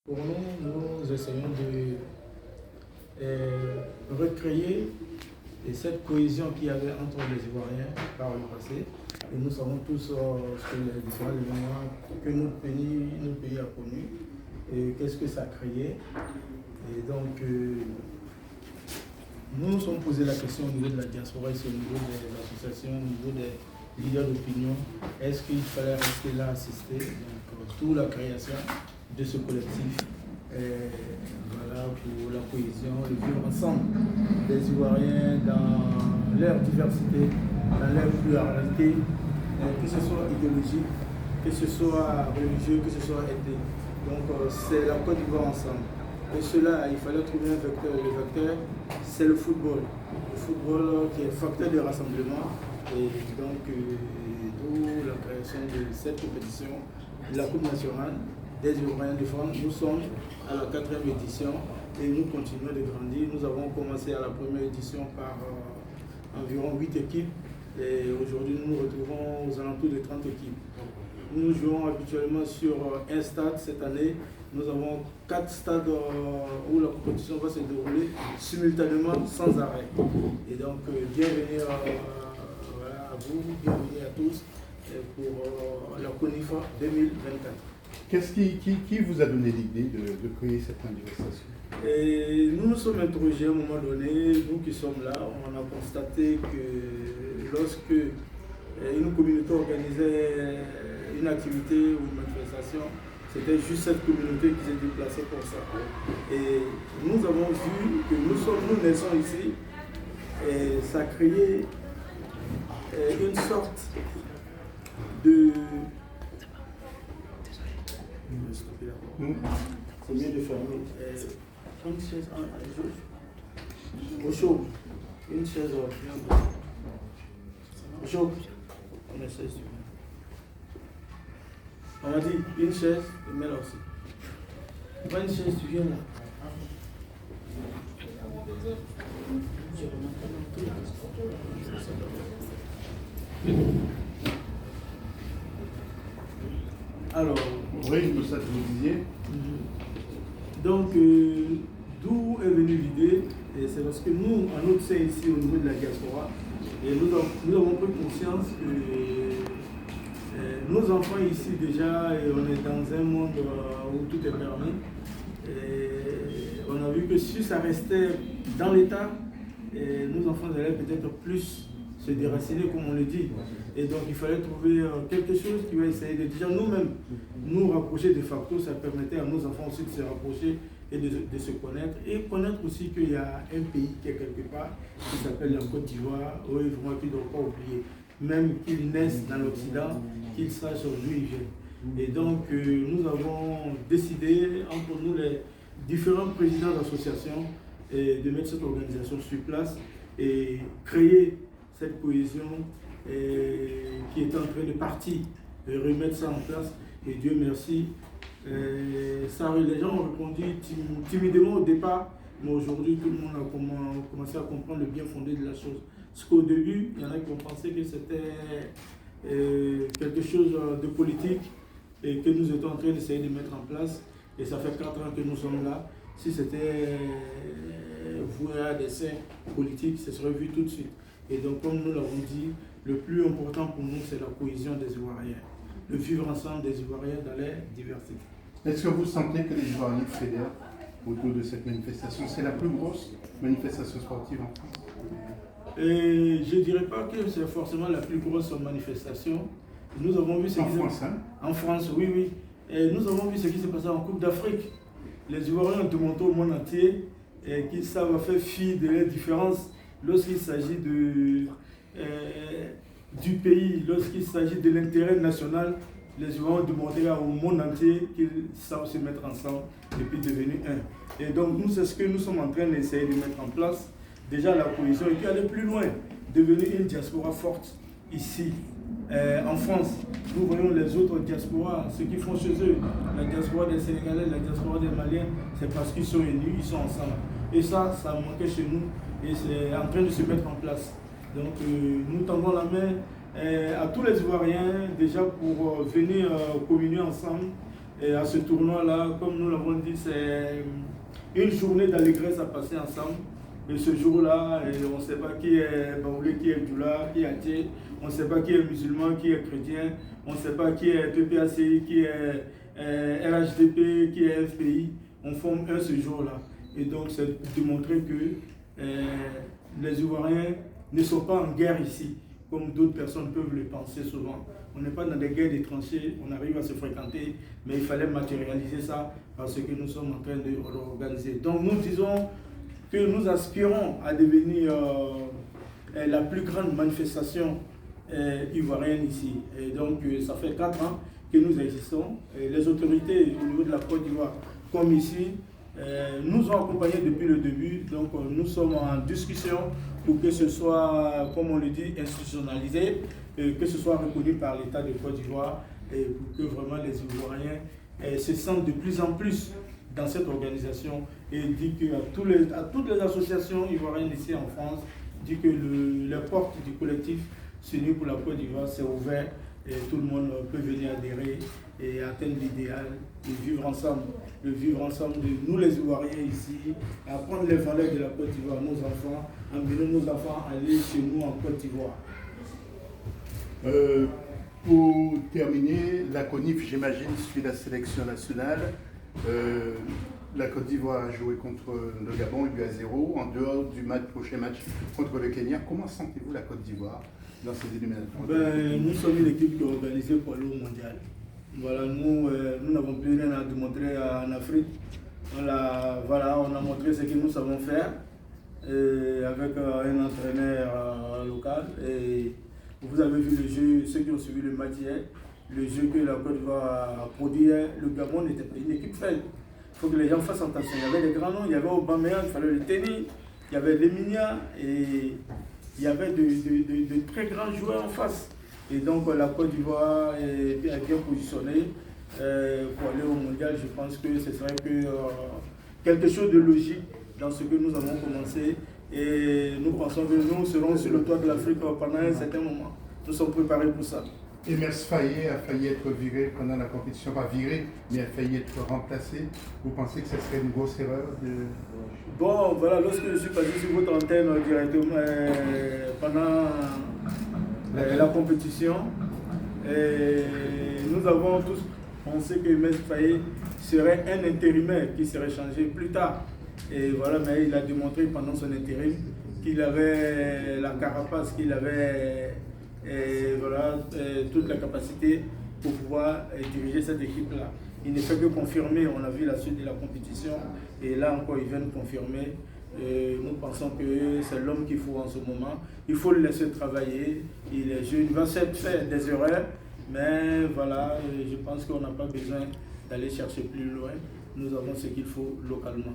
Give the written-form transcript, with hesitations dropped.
Pour nous, nous essayons de recréer cette cohésion qu'il y avait entre les Ivoiriens par le passé. Et nous savons tous ce que les différents événements que notre pays a connus et qu'est-ce que ça a créé. Et donc, nous nous sommes posé la question au niveau de la diaspora, ici, au niveau de l'association, au niveau des leaders d'opinion. Est-ce qu'il fallait rester là, assister toute la création de ce collectif, voilà, pour la cohésion, le vivre ensemble des Ivoiriens dans leur diversité, dans leur pluralité, que ce soit idéologique, que ce soit religieux, que ce soit ethnique. Donc c'est la Côte d'Ivoire ensemble. Et cela, il fallait trouver un vecteur. Le vecteur, c'est le football. Le football qui est facteur de rassemblement. Et donc, d'où la création de cette compétition, de la Coupe nationale des Ivoiriens de France. Nous sommes à la 4e édition et nous continuons de grandir. Nous avons commencé à la première édition par environ 8 équipes et aujourd'hui nous nous retrouvons aux alentours de 30 équipes. Nous jouons habituellement sur un stade cette année. Nous avons 4 stades où la compétition va se dérouler simultanément sans arrêt. Et donc bienvenue à vous, bienvenue à tous pour la CONIFA 2024. Qui vous a donné l'idée de créer cette manifestation? Et nous nous sommes interrogés à un moment donné, nous qui sommes là, on a constaté que lorsque une communauté organisait une activité ou une manifestation, c'était juste cette communauté qui s'est déplacée pour ça. Et nous avons vu que nous naissons ici et ça a créé une sorte de... C'est mieux de fermer. Une chaise au chaud. Une chaise au chaud. On essaie de... On m'a dit une chaise, mais là aussi. Pas une chaise, tu viens là. Alors, oui, c'est ça que vous disiez. Donc, d'où est venue l'idée? C'est parce que nous, en notre sein ici, au niveau de la diaspora, et nous avons pris conscience que nos enfants ici déjà, on est dans un monde où tout est permis. Et on a vu que si ça restait dans l'État, nos enfants allaient peut-être plus se déraciner, comme on le dit. Et donc il fallait trouver quelque chose qui va essayer de déjà nous-mêmes nous rapprocher de facto. Ça permettait à nos enfants aussi de se rapprocher et de se connaître. Et connaître aussi qu'il y a un pays qui est quelque part, qui s'appelle la Côte d'Ivoire, où vraiment qu'ils ne doivent pas oublier. Même qu'ils naissent dans l'Occident, qu'ils sachent d'où ils viennent. Et donc nous avons décidé, entre nous les différents présidents d'associations, de mettre cette organisation sur place et créer cette cohésion qui est en train de partir, et remettre ça en place. Et Dieu merci, les gens ont répondu timidement au départ, mais aujourd'hui tout le monde a commencé à comprendre le bien fondé de la chose. Parce qu'au début, il y en a qui ont pensé que c'était quelque chose de politique et que nous étions en train d'essayer de mettre en place. Et ça fait 4 ans que nous sommes là. Si c'était voué à des dessein politique, ce serait vu tout de suite. Et donc, comme nous l'avons dit, le plus important pour nous, c'est la cohésion des Ivoiriens. Le vivre ensemble des Ivoiriens dans leur diversité. Est-ce que vous sentez que les Ivoiriens fédèrent autour de cette manifestation? C'est la plus grosse manifestation sportive en France? Et je ne dirais pas que c'est forcément la plus grosse manifestation. Nous avons vu ce qui s'est passé en France, oui, oui. Et nous avons vu ce qui s'est passé en Coupe d'Afrique. Les Ivoiriens ont démontré au monde entier qu'ils savent faire fi de leurs différences lorsqu'il s'agit du pays, lorsqu'il s'agit de l'intérêt national. Les Ivoiriens ont démontré au monde entier qu'ils savent se mettre ensemble et puis devenir un. Et donc nous, c'est ce que nous sommes en train d'essayer de mettre en place. Déjà la cohésion et puis aller plus loin, devenir une diaspora forte ici. En France, nous voyons les autres diasporas, ce qu'ils font chez eux. La diaspora des Sénégalais, la diaspora des Maliens, c'est parce qu'ils sont unis, ils sont ensemble. Et ça manquait chez nous et c'est en train de se mettre en place. Donc nous tendons la main à tous les Ivoiriens déjà pour venir communier ensemble Et à ce tournoi-là, comme nous l'avons dit, c'est une journée d'allégresse à passer ensemble. Et ce jour-là, on ne sait pas qui est Baoulé, qui est Djoula, qui est Athée, on ne sait pas qui est musulman, qui est chrétien, on ne sait pas qui est PPACI, qui est RHDP, qui est FPI. On forme un ce jour-là. Et donc, c'est de montrer que les Ivoiriens ne sont pas en guerre ici, comme d'autres personnes peuvent le penser souvent. On n'est pas dans des guerres des tranchées, on arrive à se fréquenter, mais il fallait matérialiser ça parce que nous sommes en train de l'organiser. Donc nous disons que nous aspirons à devenir la plus grande manifestation ivoirienne ici. Et donc ça fait 4 ans que nous existons. Et les autorités au niveau de la Côte d'Ivoire, comme ici, nous ont accompagnés depuis le début. Donc nous sommes en discussion pour que ce soit, comme on le dit, institutionnalisé, que ce soit reconnu par l'État de Côte d'Ivoire et pour que vraiment les Ivoiriens se sentent de plus en plus dans cette organisation et dit qu'à toutes les associations ivoiriennes ici en France, dit que les portes du collectif Unis pour la Côte d'Ivoire c'est ouvert et tout le monde peut venir adhérer et atteindre l'idéal de vivre ensemble de nous les Ivoiriens ici, apprendre les valeurs de la Côte d'Ivoire à nos enfants, emmener nos enfants à aller chez nous en Côte d'Ivoire. Pour terminer, la CONIF, j'imagine, suit la sélection nationale. La Côte d'Ivoire a joué contre le Gabon, il y a 0. En dehors du prochain match contre le Kenya, comment sentez-vous la Côte d'Ivoire dans ces éliminatoires? Nous sommes une équipe qui est organisée pour aller au mondial. Voilà, nous n'avons plus rien à démontrer en Afrique. On a montré ce que nous savons faire avec un entraîneur local. Et vous avez vu le jeu, ceux qui ont suivi le match hier, le jeu que la Côte d'Ivoire a produit. Le Gabon était une équipe faible. Il faut que les gens fassent attention. Il y avait des grands noms, il y avait Aubameyang, il fallait le tenir, il y avait Lemina et il y avait de très grands joueurs en face. Et donc la Côte d'Ivoire est bien positionnée pour aller au mondial. Je pense que ce serait quelque chose de logique dans ce que nous avons commencé. Et nous pensons que nous serons sur le toit de l'Afrique pendant un certain moment. Nous sommes préparés pour ça. Emers Faé a failli être viré pendant la compétition, pas viré, mais a failli être remplacé. Vous pensez que ce serait une grosse erreur Bon, voilà, lorsque je suis passé sur votre antenne directement pendant la compétition, nous avons tous pensé que Emers Faé serait un intérimaire qui serait changé plus tard. Et voilà, mais il a démontré pendant son intérim qu'il avait la carapace, qu'il avait toute la capacité pour pouvoir diriger cette équipe-là. Il ne fait que confirmer, on a vu la suite de la compétition, et là encore il vient de confirmer. Nous pensons que c'est l'homme qu'il faut en ce moment. Il faut le laisser travailler. Il est jeune, il va certes faire des erreurs, mais voilà, je pense qu'on n'a pas besoin d'aller chercher plus loin. Nous avons ce qu'il faut localement.